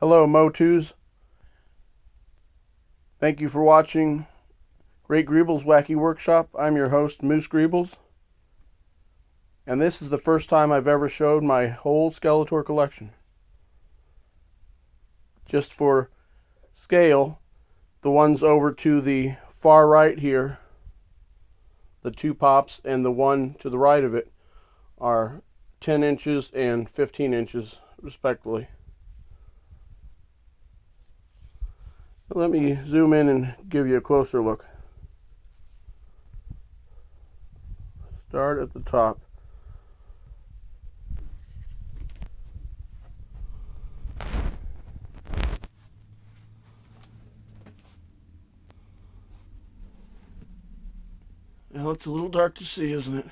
Hello, Motus. Thank you for watching Great Greeble's Wacky Workshop. I'm your host, Moose Greebles. And this is the first time I've ever showed my whole Skeletor collection. Just for scale, the ones over to the far right here, the two pops, and the one to the right of it are 10 inches and 15 inches, respectively. Let me zoom in and give you a closer look. Start at the top. Well, it's a little dark to see, isn't it?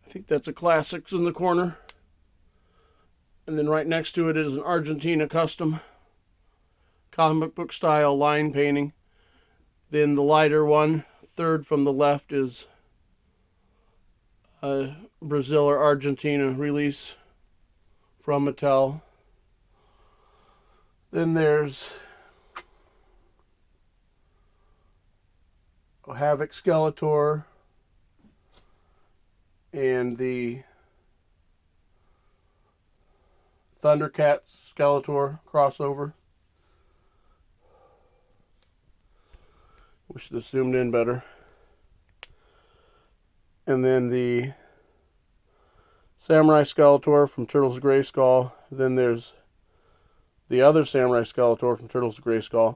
I think that's a Classics in the corner. And then right next to it is an Argentina custom comic book style line painting. Then the lighter one, third from the left, is a Brazil or Argentina release from Mattel. Then there's a Havoc Skeletor and the Thundercats Skeletor crossover. Wish this zoomed in better. And then the Samurai Skeletor from Turtles of Grayskull. Then there's the other Samurai Skeletor from Turtles of Grayskull.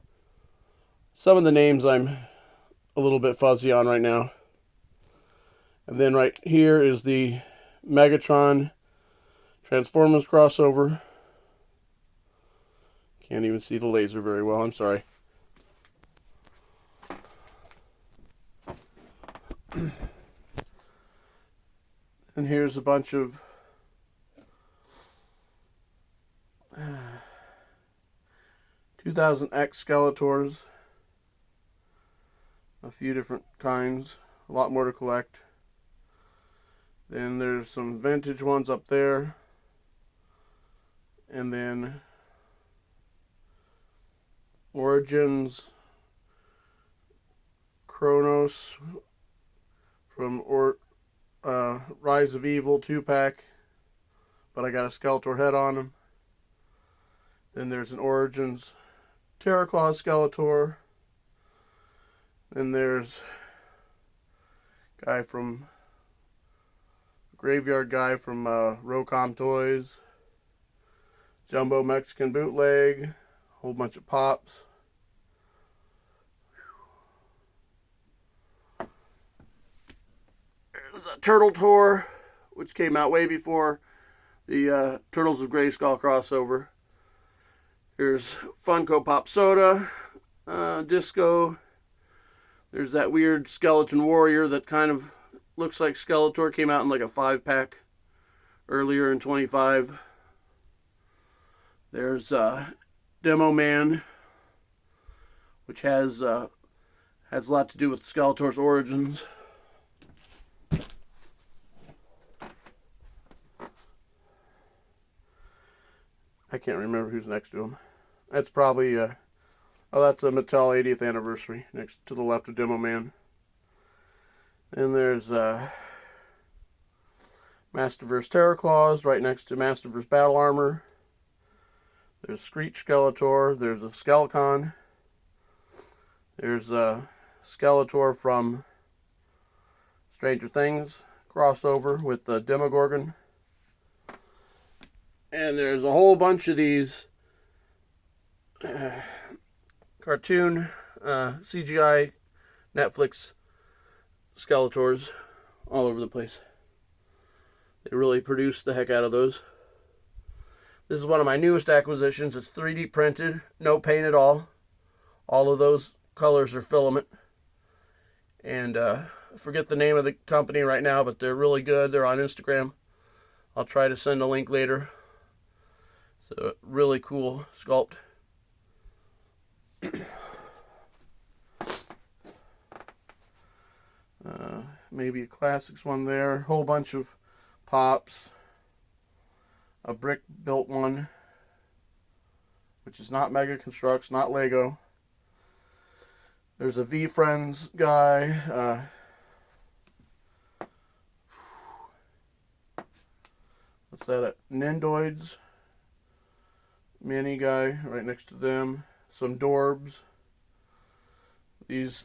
Some of the names I'm a little bit fuzzy on right now. And then right here is the Megatron Transformers crossover. Can't even see the laser very well, I'm sorry. And here's a bunch of uh, 2000X Skeletors. A few different kinds, a lot more to collect. Then there's some vintage ones up there. And then Origins Kronos from Rise of Evil 2-pack, but I got a Skeletor head on him. Then there's an Origins Terraclaw Skeletor. Then there's guy from Graveyard Guy from Rocom Toys. Jumbo Mexican Bootleg. Whole bunch of pops. There's a Turtle Tour, which came out way before the Turtles of Grayskull crossover. There's Funko Pop Soda, Disco. There's that weird Skeleton Warrior that kind of looks like Skeletor. Came out in like a 5-pack earlier in 25. There's Demo Man, which has a lot to do with Skeletor's origins. I can't remember who's next to him. That's probably oh, that's a Mattel 80th anniversary next to the left of Demo Man. And there's Masterverse Terraclaws right next to Masterverse Battle Armor. There's Screech Skeletor. There's a Skelecon. There's a Skeletor from Stranger Things crossover with the Demogorgon. And there's a whole bunch of these cartoon CGI Netflix Skeletors all over the place. They really produced the heck out of those. This is one of my newest acquisitions. It's 3D printed, no paint at all. All of those colors are filament. And I forget the name of the company right now, but they're really good. They're on Instagram. I'll try to send a link later. So, really cool sculpt. Maybe a Classics one there. Whole bunch of pops. a brick built one, which is not Mega Constructs, not Lego. There's a V-Friends guy. What's that? Nindoids mini guy right next to them. Some Dorbs. These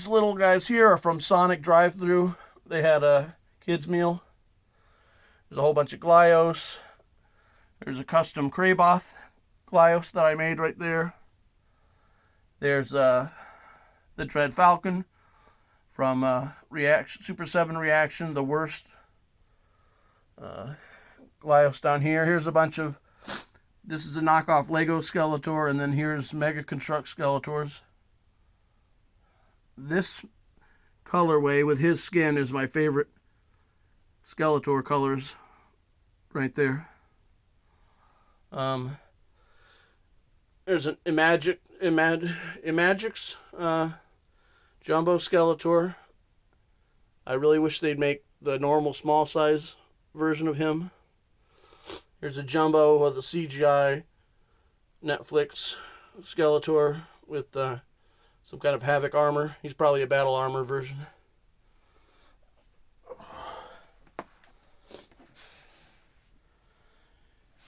little guys here are from Sonic Drive-Thru. They had a kids meal. There's a whole bunch of Glyos. There's a custom Kraboth Glyos that I made right there. There's the Dread Falcon from Super 7 Reaction, the worst. Glyos down here. Here's a bunch of, this is a knockoff Lego Skeletor, and then here's Mega Construct Skeletors. This colorway with his skin is my favorite Skeletor colors right there. There's an Imagix Jumbo Skeletor. I really wish they'd make the normal small size version of him. Here's a Jumbo of the CGI Netflix Skeletor with some kind of Havoc armor. He's probably a battle armor version.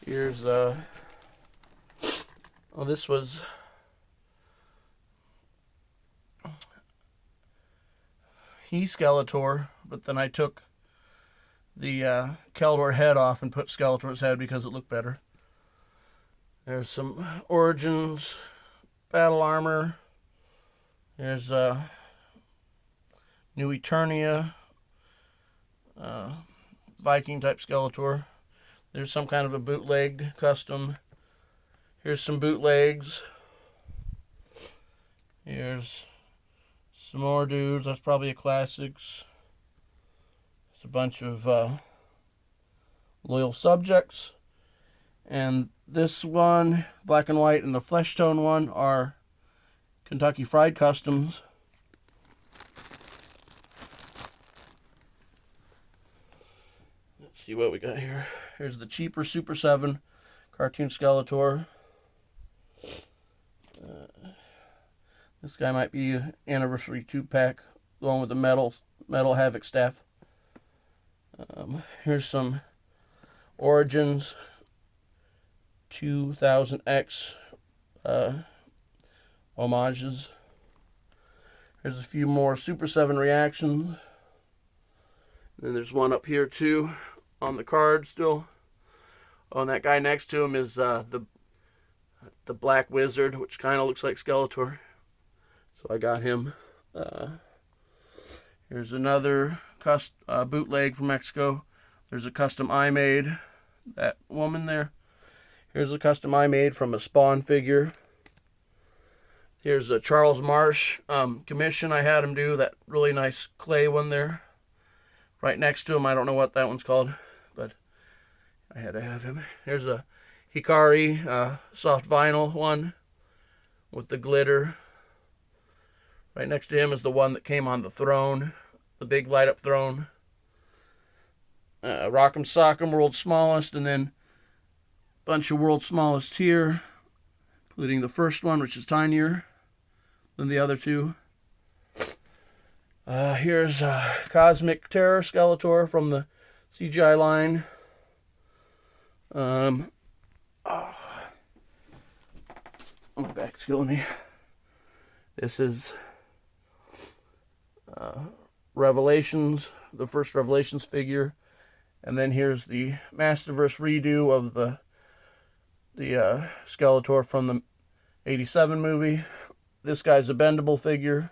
Here's this was Skeletor, but then I took the Keldor head off and put Skeletor's head because it looked better. There's some Origins battle armor. There's New Eternia Viking type Skeletor. There's some kind of a bootleg custom. Here's some bootlegs. Here's some more dudes. That's probably a classics. It's a bunch of loyal subjects. And this one, black and white, and the flesh tone one are Kentucky Fried Customs. Let's see what we got here. Here's the cheaper Super 7 cartoon Skeletor. This guy might be an anniversary 2-pack, the one with the metal Havoc staff. Here's some Origins 2000X homages. Here's a few more Super 7 reactions. And there's one up here too on the card still. Oh, and that guy next to him is the Black Wizard, which kind of looks like Skeletor. So I got him. Here's another bootleg from Mexico. There's a custom I made. That woman there. Here's a custom I made from a Spawn figure. Here's a Charles Marsh commission I had him do. That really nice clay one there. Right next to him, I don't know what that one's called, but I had to have him. Here's a Hikari soft vinyl one with the glitter. Right next to him is the one that came on the throne, the big light up throne. Rock'em Sock'em, world's smallest, and then a bunch of world's smallest here, including the first one, which is tinier than the other two. Here's Cosmic Terror Skeletor from the CGI line. Oh, my back's killing me. This is Revelations, the first Revelations figure. And then here's the Masterverse redo of the Skeletor from the 87 movie. This guy's a bendable figure.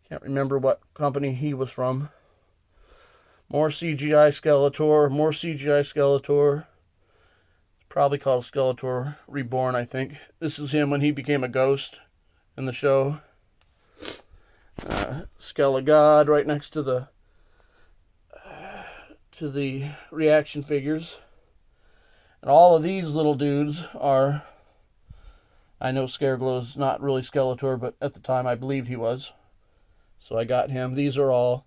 Can't remember what company he was from. More CGI Skeletor, more CGI Skeletor. It's probably called Skeletor Reborn, I think. This is him when he became a ghost in the show. Skelegod right next to the reaction figures. And all of these little dudes are, I know Scareglow's not really Skeletor, but at the time I believed he was. So I got him. These are all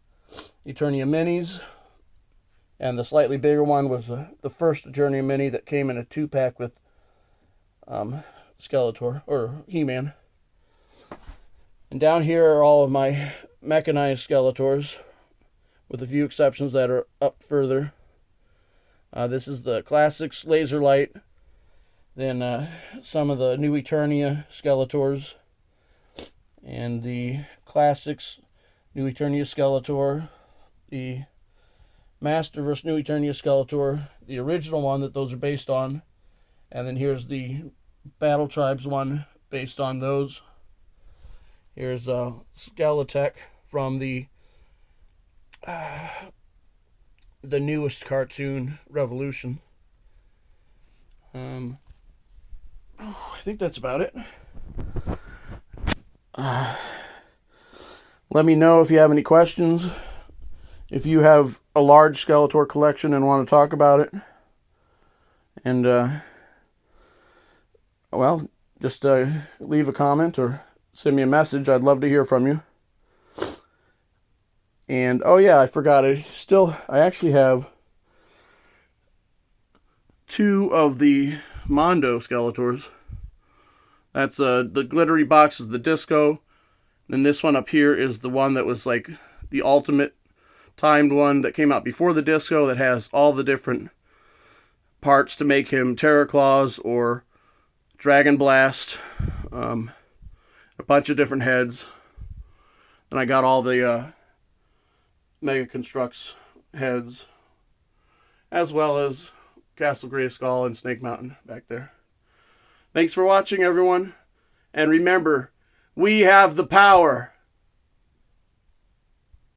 Eternia minis. And the slightly bigger one was the first Eternia Mini that came in a 2-pack with Skeletor, or He-Man. And down here are all of my mechanized Skeletors, with a few exceptions that are up further. This is the Classics Laser Light, then some of the new Eternia Skeletors, and the Classics New Eternia Skeletor, the Master vs. New Eternia Skeletor, the original one that those are based on, and then here's the Battle Tribes one based on those. Here's Skeletech from the newest cartoon, Revolution. I think that's about it. Let me know if you have any questions. If you have a large Skeletor collection and want to talk about it. And, well, just leave a comment or send me a message. I'd love to hear from you. And, oh yeah, I forgot. I actually have 2 of the Mondo Skeletors. That's the glittery box is the Disco. Then this one up here is the one that was like the ultimate timed one that came out before the Disco, that has all the different parts to make him Terror Claws or Dragon Blast. A bunch of different heads. And I got all the Mega Construx heads, as well as Castle Grayskull and Snake Mountain back there. Thanks for watching, everyone. And remember, we have the power.